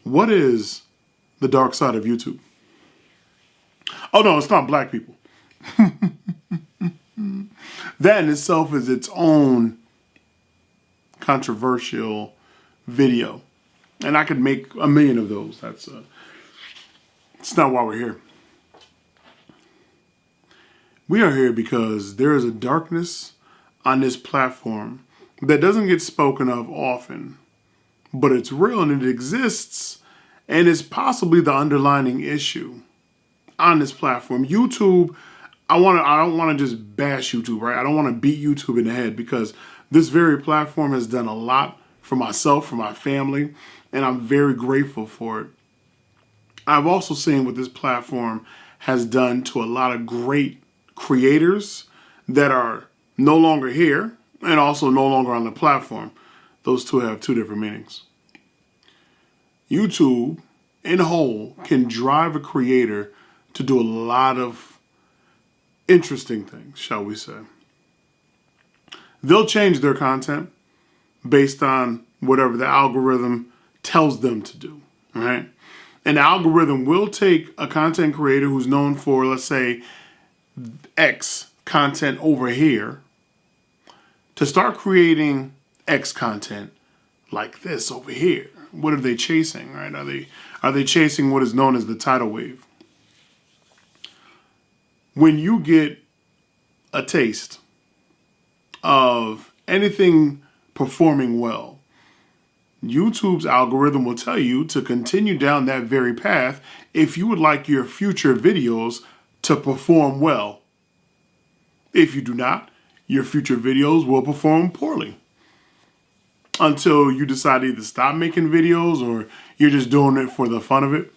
What is the dark side of YouTube? Oh no, it's not black people. That in itself is its own controversial video. And I could make 1 million of those. It's not why we're here. We are here because there is a darkness on this platform that doesn't get spoken of often, but it's real and it exists, and it's possibly the underlying issue on this platform. YouTube, I don't want to just bash YouTube, right? I don't want to beat YouTube in the head, because this very platform has done a lot for myself, for my family, and I'm very grateful for it. I've also seen what this platform has done to a lot of great creators that are no longer here and also no longer on the platform. Those two have two different meanings. YouTube, in whole, can drive a creator to do a lot of interesting things, shall we say. They'll change their content based on whatever the algorithm tells them to do, right? An algorithm will take a content creator who's known for, let's say, X content over here to start creating X content like this over here. What are they chasing, right? Are they chasing what is known as the tidal wave? When you get a taste of anything performing well, YouTube's algorithm will tell you to continue down that very path if you would like your future videos to perform well. If you do not, your future videos will perform poorly until you decide to either stop making videos or you're just doing it for the fun of it.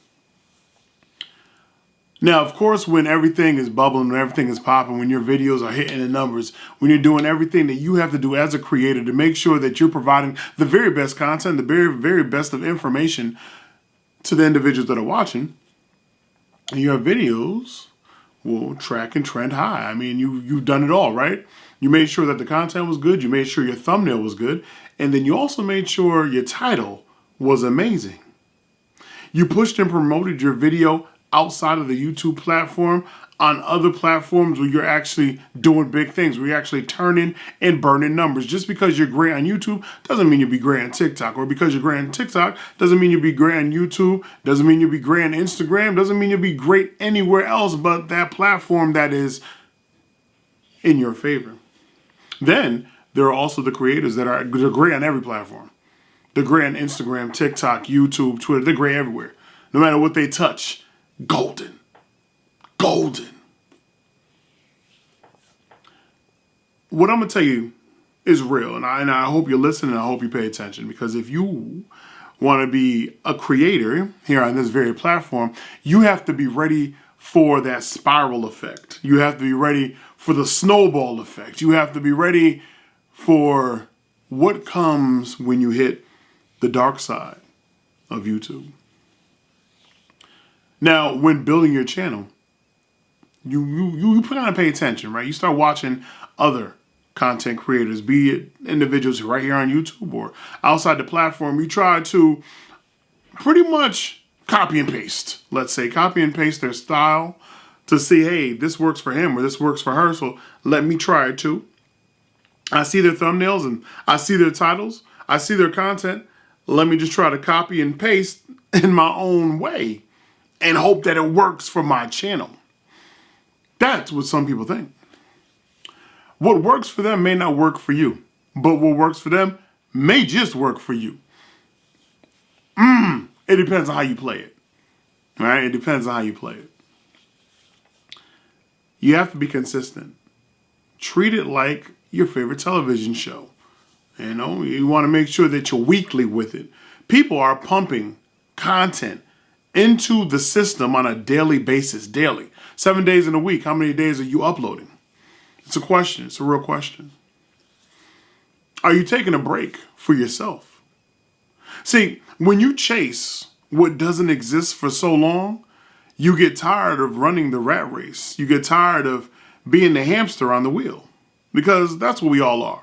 Now, of course, when everything is bubbling, when everything is popping, when your videos are hitting the numbers, when you're doing everything that you have to do as a creator to make sure that you're providing the very best content, the very, very best of information to the individuals that are watching, your videos will track and trend high. I mean, you've done it all, right? You made sure that the content was good. You made sure your thumbnail was good. And then you also made sure your title was amazing. You pushed and promoted your video outside of the YouTube platform on other platforms where you're actually doing big things, where you're actually turning and burning numbers. Just because you're great on YouTube doesn't mean you'll be great on TikTok, or because you're great on TikTok doesn't mean you'll be great on YouTube, doesn't mean you'll be great on Instagram, doesn't mean you'll be great anywhere else but that platform that is in your favor. Then there are also the creators that they're great on every platform. They're great on Instagram, TikTok, YouTube, Twitter. They're great everywhere. No matter what they touch, golden. Golden. What I'm going to tell you is real, and I hope you're listening, and I hope you pay attention, because if you want to be a creator here on this very platform, you have to be ready for that spiral effect. You have to be ready for the snowball effect. You have to be ready for what comes when you hit the dark side of YouTube. Now, when building your channel, you kind of pay attention, right? You start watching other content creators, be it individuals right here on YouTube or outside the platform. You try to pretty much copy and paste, let's say, copy and paste their style to see, hey, this works for him or this works for her, so let me try it too. I see their thumbnails and I see their titles. I see their content. Let me just try to copy and paste in my own way and hope that it works for my channel. That's what some people think. What works for them may not work for you, but what works for them may just work for you. It depends on how you play it. All right? It depends on how you play it. You have to be consistent. Treat it like your favorite television show. You know, you want to make sure that you're weekly with it. People are pumping content into the system on a daily basis, daily. 7 days in a week. How many days are you uploading? It's a question. It's a real question. Are you taking a break for yourself? See, when you chase what doesn't exist for so long, you get tired of running the rat race. You get tired of being the hamster on the wheel, because that's what we all are.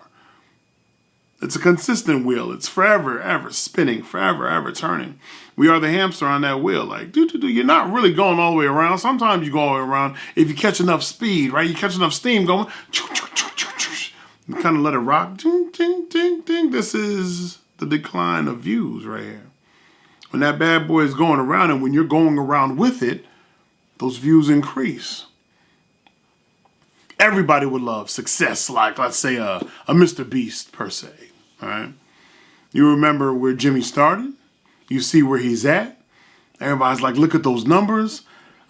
It's a consistent wheel. It's forever, ever spinning, forever, ever turning. We are the hamster on that wheel. Like, you're not really going all the way around. Sometimes you go all the way around if you catch enough speed, right? You catch enough steam going. You kind of let it rock. Ding, ding, ding, ding. This is the decline of views right here. When that bad boy is going around and when you're going around with it, those views increase. Everybody would love success, like, let's say, a Mr. Beast, per se. All right? You remember where Jimmy started. You see where he's at. Everybody's like, look at those numbers.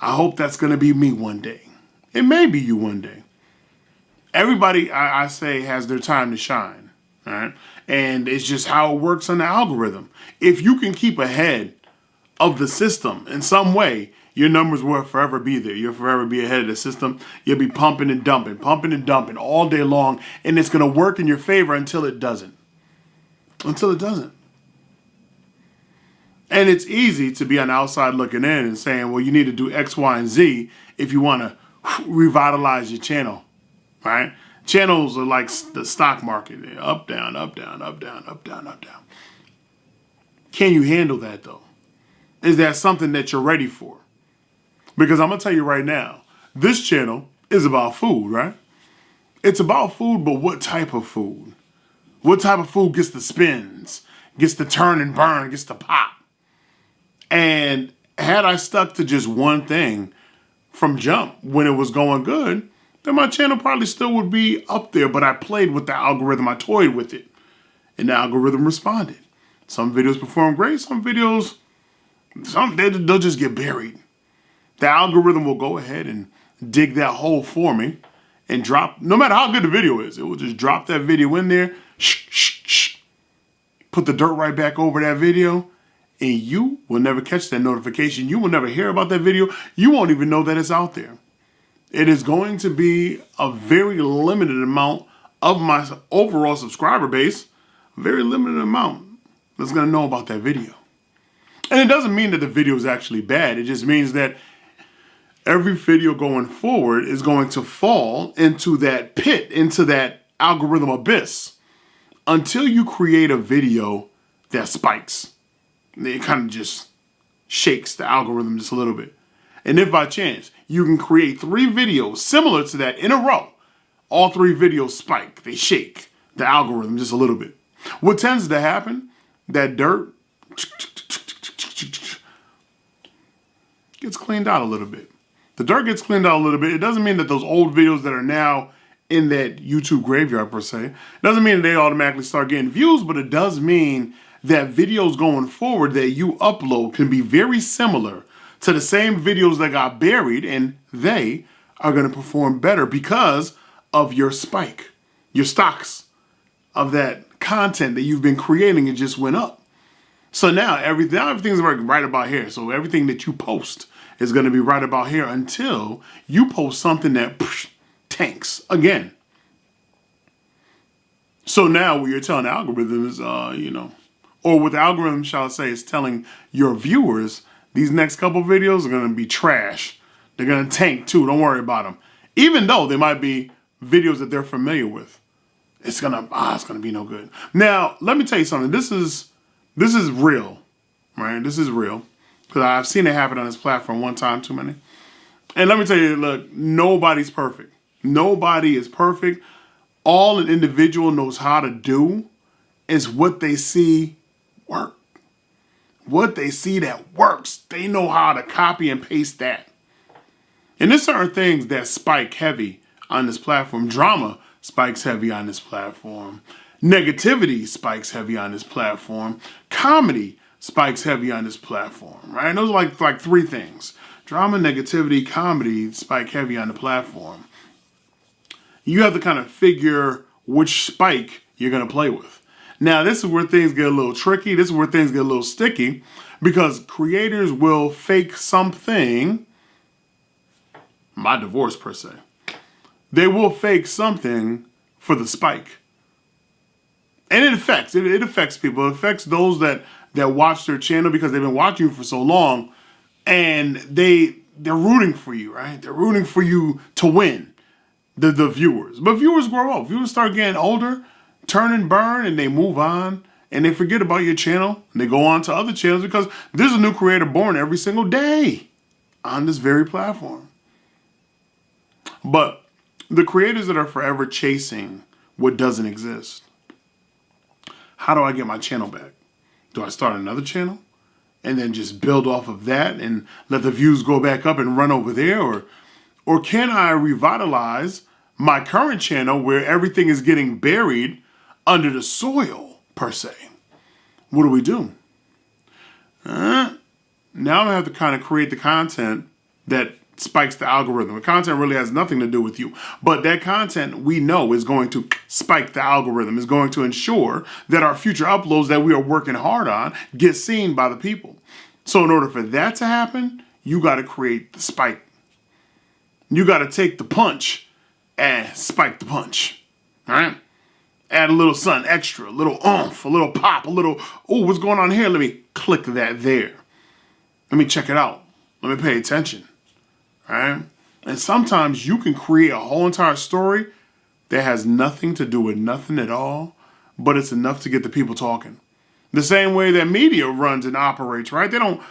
I hope that's going to be me one day. It may be you one day. Everybody, I say, has their time to shine. All right? And it's just how it works on the algorithm. If you can keep ahead of the system in some way, your numbers will forever be there. You'll forever be ahead of the system. You'll be pumping and dumping all day long. And it's going to work in your favor until it doesn't. Until it doesn't. And it's easy to be on the outside looking in and saying, well, you need to do X, Y, and Z if you want to revitalize your channel. Right? Channels are like the stock market. They're up, down, up, down, up, down, up, down, up, down. Can you handle that, though? Is that something that you're ready for? Because I'm going to tell you right now, this channel is about food, right? It's about food, but what type of food? What type of food gets the spins, gets the turn and burn, gets the pop? And had I stuck to just one thing from jump when it was going good, then my channel probably still would be up there, but I played with the algorithm. I toyed with it, and the algorithm responded. Some videos perform great. Some videos, they'll just get buried. The algorithm will go ahead and dig that hole for me and drop, no matter how good the video is, it will just drop that video in there, put the dirt right back over that video, and you will never catch that notification. You will never hear about that video. You won't even know that it's out there. It is going to be a very limited amount of my overall subscriber base, a very limited amount that's going to know about that video. And it doesn't mean that the video is actually bad. It just means that every video going forward is going to fall into that pit, into that algorithm abyss, until you create a video that spikes. It kind of just shakes the algorithm just a little bit. And if by chance you can create 3 videos similar to that in a row, all 3 videos spike, they shake the algorithm just a little bit. What tends to happen, that dirt gets cleaned out a little bit. The dirt gets cleaned out a little bit. It doesn't mean that those old videos that are now in that YouTube graveyard per se, it doesn't mean that they automatically start getting views, but it does mean that videos going forward that you upload can be very similar to the same videos that got buried, and they are going to perform better because of your spike, your stocks of that content that you've been creating. It just went up. So now everything's right about here. So everything that you post is going to be right about here until you post something that tanks again. So now what you're telling the algorithm is, or what the algorithm, shall I say, is telling your viewers, these next couple videos are going to be trash. They're going to tank too. Don't worry about them. Even though they might be videos that they're familiar with, it's going to be no good. Now, let me tell you something. This is real, right? This is real because I've seen it happen on this platform one time too many. And let me tell you, look, nobody's perfect. Nobody is perfect. All an individual knows how to do is what they see work. What they see that works, they know how to copy and paste that. And there's certain things that spike heavy on this platform. Drama spikes heavy on this platform. Negativity spikes heavy on this platform. Comedy spikes heavy on this platform, right? And those are like 3 things. Drama, negativity, comedy spike heavy on the platform. You have to kind of figure which spike you're going to play with. Now, this is where things get a little tricky. This is where things get a little sticky because creators will fake something. My divorce, per se. They will fake something for the spike. And it affects people. It affects those that watch their channel because they've been watching you for so long and they're rooting for you, right? They're rooting for you to win, the viewers. But viewers grow up. Viewers start getting older. turn and burn and they move on and they forget about your channel and they go on to other channels because there's a new creator born every single day on this very platform. But the creators that are forever chasing what doesn't exist, how do I get my channel back? Do I start another channel and then just build off of that and let the views go back up and run over there? Or can I revitalize my current channel where everything is getting buried under the soil, per se? What do we do? Now I'm going to have to kind of create the content that spikes the algorithm. The content really has nothing to do with you, but that content we know is going to spike the algorithm, is going to ensure that our future uploads that we are working hard on get seen by the people. So in order for that to happen, you got to create the spike. You got to take the punch and spike the punch. All right? Add a little something extra, a little oomph, a little pop, a little, oh, what's going on here? Let me click that there. Let me check it out. Let me pay attention. All right? And sometimes you can create a whole entire story that has nothing to do with nothing at all, but it's enough to get the people talking. The same way that media runs and operates, right? They don't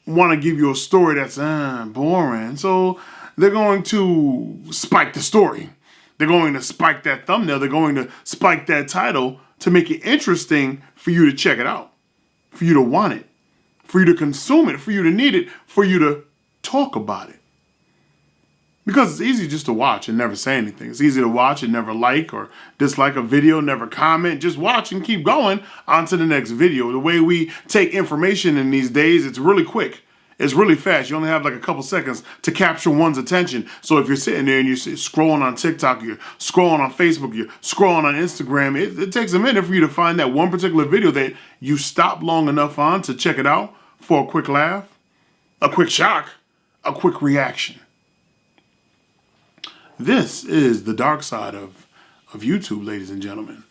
want to give you a story that's boring. So they're going to spike the story. They're going to spike that thumbnail. They're going to spike that title to make it interesting for you to check it out, for you to want it, for you to consume it, for you to need it, for you to talk about it. Because it's easy just to watch and never say anything. It's easy to watch and never like or dislike a video, never comment. Just watch and keep going on to the next video. The way we take information in these days, it's really quick. It's really fast. You only have like a couple seconds to capture one's attention. So if you're sitting there and you're scrolling on TikTok, you're scrolling on Facebook, you're scrolling on Instagram, it takes a minute for you to find that one particular video that you stop long enough on to check it out for a quick laugh, a quick shock, a quick reaction. This is the dark side of YouTube, ladies and gentlemen.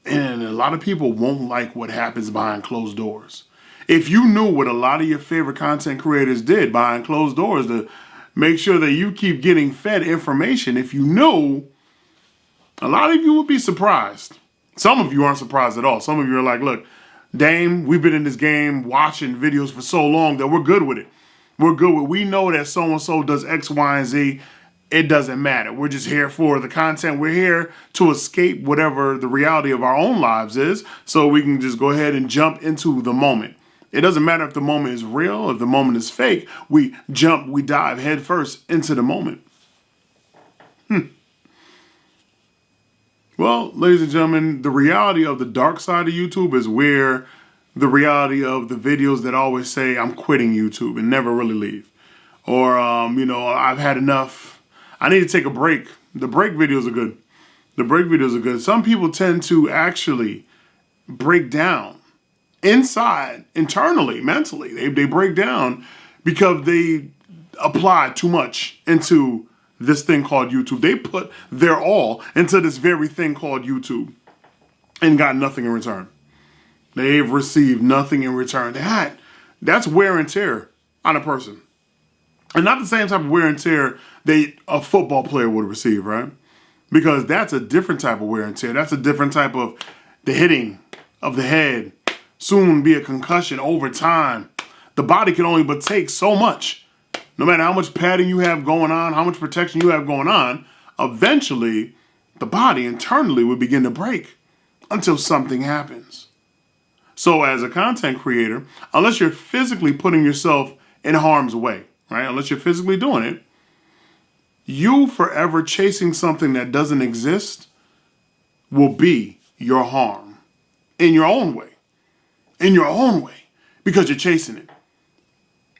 And a lot of people won't like what happens behind closed doors. If you knew what a lot of your favorite content creators did behind closed doors to make sure that you keep getting fed information, if you knew, a lot of you would be surprised. Some of you aren't surprised at all. Some of you are like, look, Dame, we've been in this game watching videos for so long that we're good with it. We're good with it. We know that so-and-so does X, Y, and Z. It doesn't matter. We're just here for the content. We're here to escape whatever the reality of our own lives is, so we can just go ahead and jump into the moment. It doesn't matter if the moment is real, if the moment is fake. We dive head first into the moment. Well, ladies and gentlemen, the reality of the dark side of YouTube is where the reality of the videos that always say, I'm quitting YouTube and never really leave. Or, I've had enough. I need to take a break. The break videos are good. The break videos are good. Some people tend to actually break down internally, mentally. They break down because they apply too much into this thing called YouTube. They put their all into this very thing called YouTube and got nothing in return. They've received nothing in return. That's wear and tear on a person. And not the same type of wear and tear that a football player would receive, right? Because that's a different type of wear and tear. That's a different type of the hitting of the head. Soon be a concussion over time. The body can only but take so much. No matter how much padding you have going on, how much protection you have going on, eventually the body internally will begin to break until something happens. So as a content creator, unless you're physically putting yourself in harm's way, right? Unless you're physically doing it, you forever chasing something that doesn't exist will be your harm in your own way. In your own way. Because you're chasing it.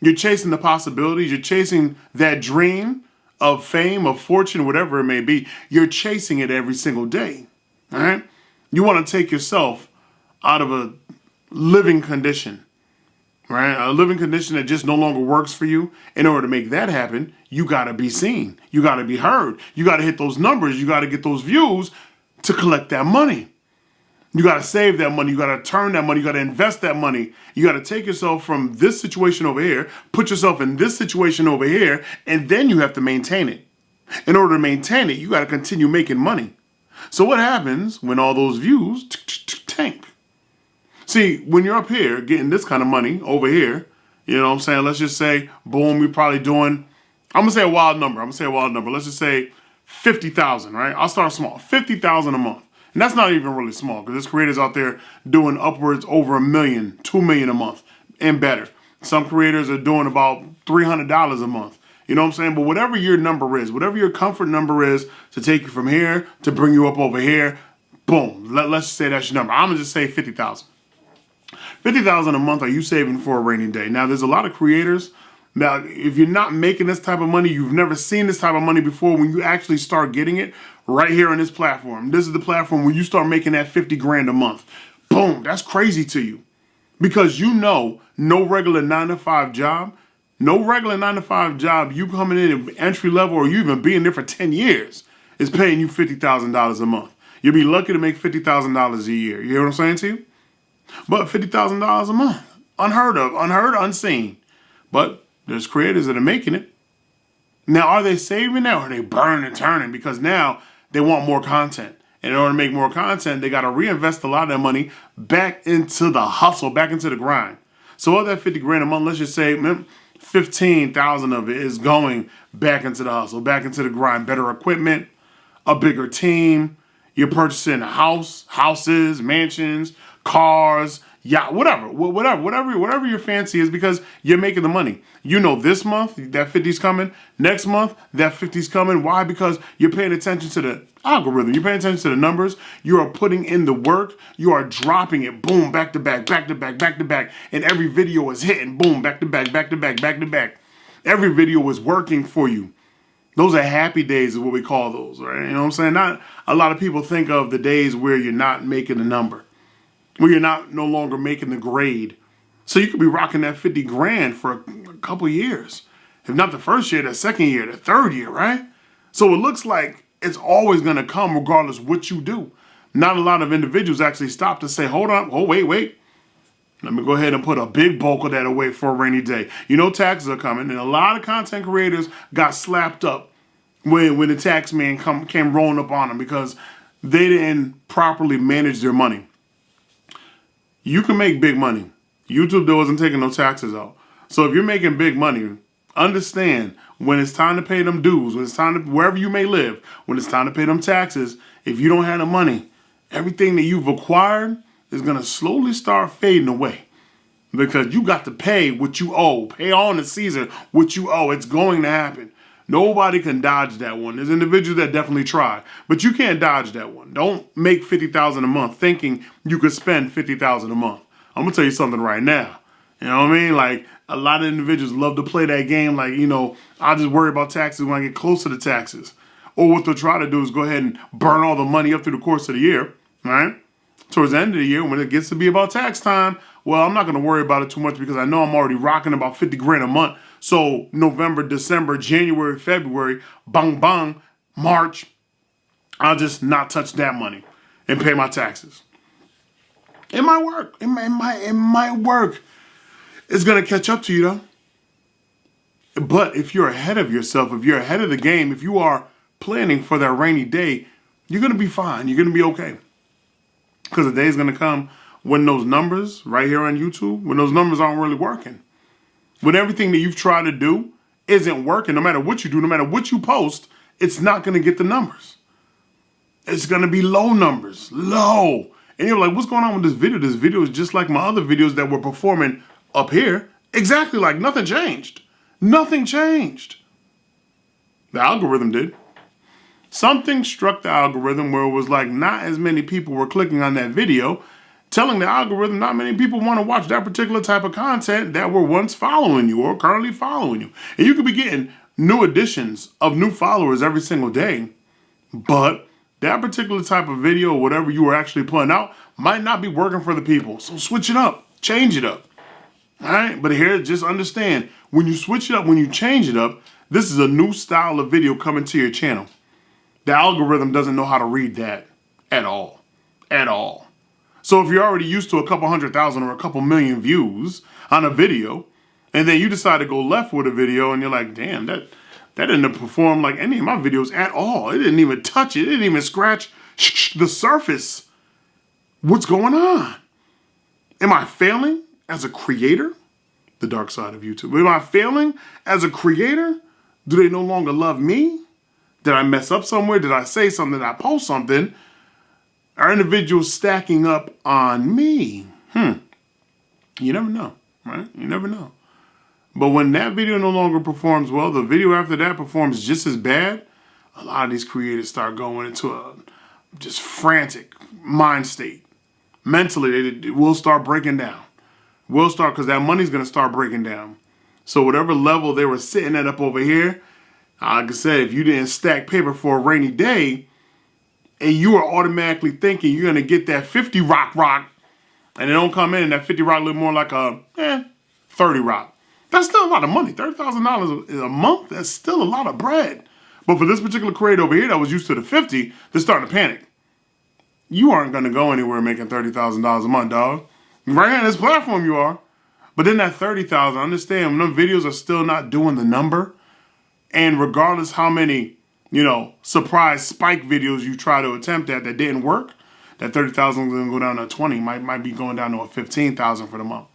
You're chasing the possibilities. You're chasing that dream of fame, of fortune, whatever it may be. You're chasing it every single day. All right? You want to take yourself out of a living condition. Right? A living condition that just no longer works for you. In order to make that happen, you got to be seen. You got to be heard. You got to hit those numbers. You got to get those views to collect that money. You got to save that money. You got to turn that money. You got to invest that money. You got to take yourself from this situation over here, put yourself in this situation over here, and then you have to maintain it. In order to maintain it, you got to continue making money. So what happens when all those views tank? See, when you're up here getting this kind of money over here, you know what I'm saying? Let's just say, boom, you're probably doing, I'm going to say a wild number. Let's just say 50,000, right? I'll start small, 50,000 a month. And that's not even really small because there's creators out there doing upwards over $1 million, $2 million a month and better. Some creators are doing about $300 a month. You know what I'm saying? But whatever your number is, whatever your comfort number is to take you from here to bring you up over here, boom. Let's say that's your number. I'm going to just say 50,000. 50,000 a month are you saving for a rainy day? Now, there's a lot of creators. Now, if you're not making this type of money, you've never seen this type of money before, when you actually start getting it right here on this platform. This is the platform where you start making that 50 grand a month. Boom, that's crazy to you. Because you know no regular 9-to-5 job, you coming in at entry level or you even being there for 10 years is paying you $50,000 a month. You'll be lucky to make $50,000 a year. You hear what I'm saying to you? But $50,000 a month, unheard of, unseen. But there's creators that are making it. Now, are they saving that or are they burning and turning? Because now they want more content. And in order to make more content, they got to reinvest a lot of their money back into the hustle, back into the grind. So of that 50 grand a month, let's just say 15,000 of it is going back into the hustle, back into the grind, better equipment, a bigger team. You're purchasing a house, houses, mansions, cars, yacht, whatever your fancy is, because you're making the money. You know this month that 50's coming. Next month that 50's coming. Why? Because you're paying attention to the algorithm. You're paying attention to the numbers. You are putting in the work. You are dropping it. Boom, back to back, back to back, back to back. And every video is hitting. Boom, back to back, back to back, back to back. Every video is working for you. Those are happy days is what we call those, right? You know what I'm saying? Not a lot of people think of the days where you're not making a number, where you're no longer making the grade. So you could be rocking that 50 grand for a couple years. If not the first year, the second year, the third year, right? So it looks like it's always going to come regardless what you do. Not a lot of individuals actually stop to say, hold on, oh, wait. Let me go ahead and put a big bulk of that away for a rainy day. You know taxes are coming, and a lot of content creators got slapped up when the tax man came rolling up on them because they didn't properly manage their money. You can make big money. YouTube wasn't taking no taxes out. So if you're making big money, understand when it's time to pay them dues, when it's time to, wherever you may live, when it's time to pay them taxes, if you don't have the money, everything that you've acquired is going to slowly start fading away because you got to pay what you owe. Pay on to Caesar what you owe. It's going to happen. Nobody can dodge that one. There's individuals that definitely try, but you can't dodge that one. Don't make $50,000 a month thinking you could spend $50,000 a month. I'm going to tell you something right now. You know what I mean? Like, a lot of individuals love to play that game like, you know, I'll just worry about taxes when I get close to the taxes. Or what they'll try to do is go ahead and burn all the money up through the course of the year, right? Towards the end of the year, when it gets to be about tax time, well, I'm not going to worry about it too much because I know I'm already rocking about 50 grand a month. So November, December, January, February, bang, bang, March, I'll just not touch that money and pay my taxes. It might work. It might work. It's going to catch up to you, though. But if you're ahead of yourself, if you're ahead of the game, if you are planning for that rainy day, you're going to be fine. You're going to be okay. Because the day is going to come when those numbers right here on YouTube, when those numbers aren't really working. When everything that you've tried to do isn't working, no matter what you do, no matter what you post, it's not going to get the numbers. It's going to be low numbers, low. And you're like, what's going on with this video? This video is just like my other videos that were performing up here. Exactly like nothing changed. Nothing changed. The algorithm did. Something struck the algorithm where it was like not as many people were clicking on that video, telling the algorithm not many people want to watch that particular type of content that were once following you or currently following you. And you could be getting new additions of new followers every single day, but that particular type of video, whatever you were actually putting out, might not be working for the people. So switch it up, change it up. All right, but here, just understand, when you switch it up, when you change it up, this is a new style of video coming to your channel. The algorithm doesn't know how to read that at all. At all. So if you're already used to a couple 100,000 or a couple million views on a video, and then you decide to go left with a video and you're like, damn, that didn't perform like any of my videos at all. It didn't even touch it. It didn't even scratch the surface. What's going on? Am I failing as a creator? The dark side of YouTube. Am I failing as a creator? Do they no longer love me? Did I mess up somewhere? Did I say something? Did I post something? Are individuals stacking up on me? You never know, right? You never know. But when that video no longer performs well, the video after that performs just as bad, a lot of these creators start going into a just frantic mind state. Mentally, they will start breaking down. Will start, because that money's going to start breaking down. So whatever level they were sitting at up over here, like I said, if you didn't stack paper for a rainy day, and you are automatically thinking you're going to get that 50 rock, and it don't come in, and that 50 rock look more like a 30 rock. That's still a lot of money. $30,000 a month, that's still a lot of bread. But for this particular creator over here that was used to the 50, they're starting to panic. You aren't going to go anywhere making $30,000 a month, dog. Right here on this platform you are. But then that $30,000, understand, when them videos are still not doing the number, and regardless how many, surprise spike videos you try to attempt at that didn't work, that $30,000 is going to go down to 20, might be going down to a $15,000 for the month.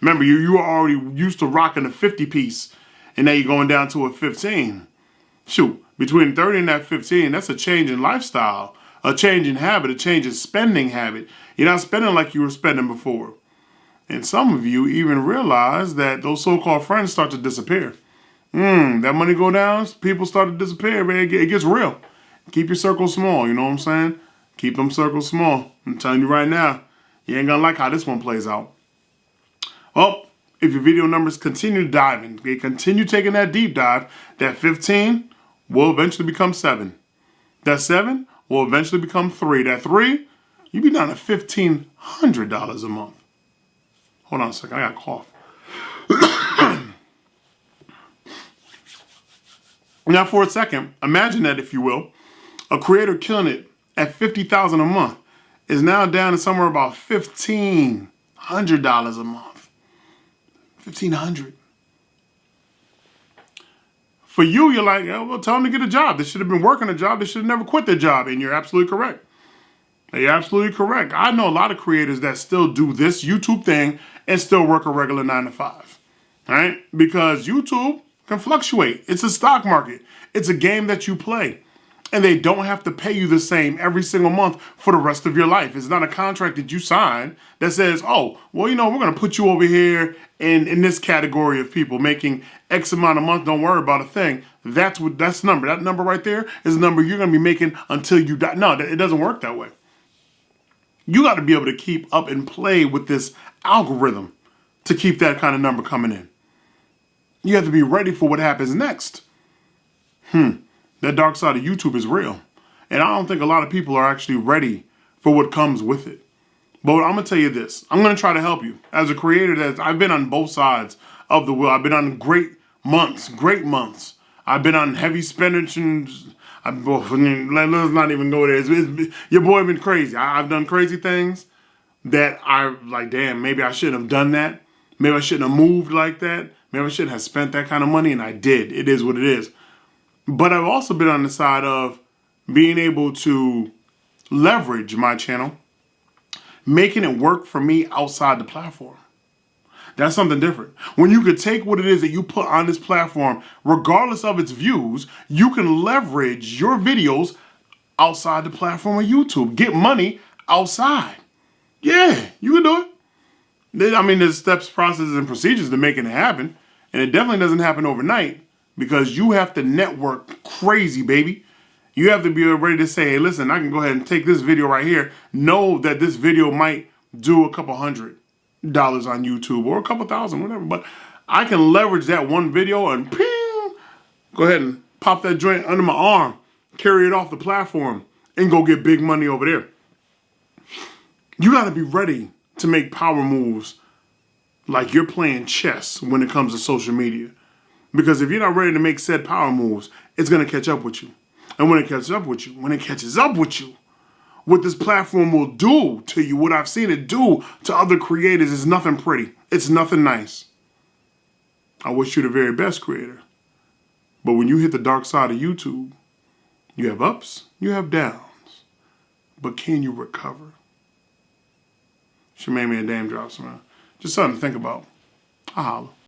Remember, you were already used to rocking a 50 piece, and now you're going down to a 15. Shoot, between 30 and that 15, that's a change in lifestyle, a change in habit, a change in spending habit. You're not spending like you were spending before. And some of you even realize that those so-called friends start to disappear. That money go down, people start to disappear, man. It gets real. Keep your circle small, you know what I'm saying? Keep them circles small. I'm telling you right now, you ain't gonna like how this one plays out. Well, if your video numbers continue diving, they continue taking that deep dive, that 15 will eventually become 7. That 7 will eventually become 3. That 3, you be down to $1,500 a month. Hold on a second, I got a cough. Now for a second, imagine that, if you will, a creator killing it at $50,000 a month is now down to somewhere about $1,500 a month. $1,500. For you, you're like, well, tell them to get a job. They should have been working a job. They should have never quit their job. And you're absolutely correct. You're absolutely correct. I know a lot of creators that still do this YouTube thing and still work a regular 9 to 5. All right? Because YouTube can fluctuate. It's a stock market. It's a game that you play. And they don't have to pay you the same every single month for the rest of your life. It's not a contract that you sign that says, oh, well, we're going to put you over here in this category of people making X amount a month. Don't worry about a thing. That's the number. That number right there is the number you're going to be making until you die. No, it doesn't work that way. You got to be able to keep up and play with this algorithm to keep that kind of number coming in. You have to be ready for what happens next. That dark side of YouTube is real. And I don't think a lot of people are actually ready for what comes with it. But I'm going to tell you this. I'm going to try to help you. As a creator, I've been on both sides of the wheel. I've been on great months. I've been on heavy spendings. Let's not even go there. Your boy been crazy. I've done crazy things that I like, damn, maybe I shouldn't have done that. Maybe I shouldn't have moved like that. Maybe I shouldn't have spent that kind of money, and I did. It is what it is. But I've also been on the side of being able to leverage my channel, making it work for me outside the platform. That's something different. When you could take what it is that you put on this platform, regardless of its views, you can leverage your videos outside the platform of YouTube. Get money outside. Yeah, you can do it. There's steps, processes, and procedures to making it happen. And it definitely doesn't happen overnight because you have to network crazy, baby. You have to be ready to say, hey, listen, I can go ahead and take this video right here. Know that this video might do a couple $100 on YouTube or a couple thousand, whatever. But I can leverage that one video and ping, go ahead and pop that joint under my arm, carry it off the platform, and go get big money over there. You got to be ready to make power moves like you're playing chess when it comes to social media. Because if you're not ready to make said power moves, it's going to catch up with you. And when it catches up with you, what this platform will do to you, what I've seen it do to other creators, is nothing pretty. It's nothing nice. I wish you the very best, creator. But when you hit the dark side of YouTube, you have ups, you have downs. but can you recover? She made me a damn drops, man. Just something to think about. I'll holla.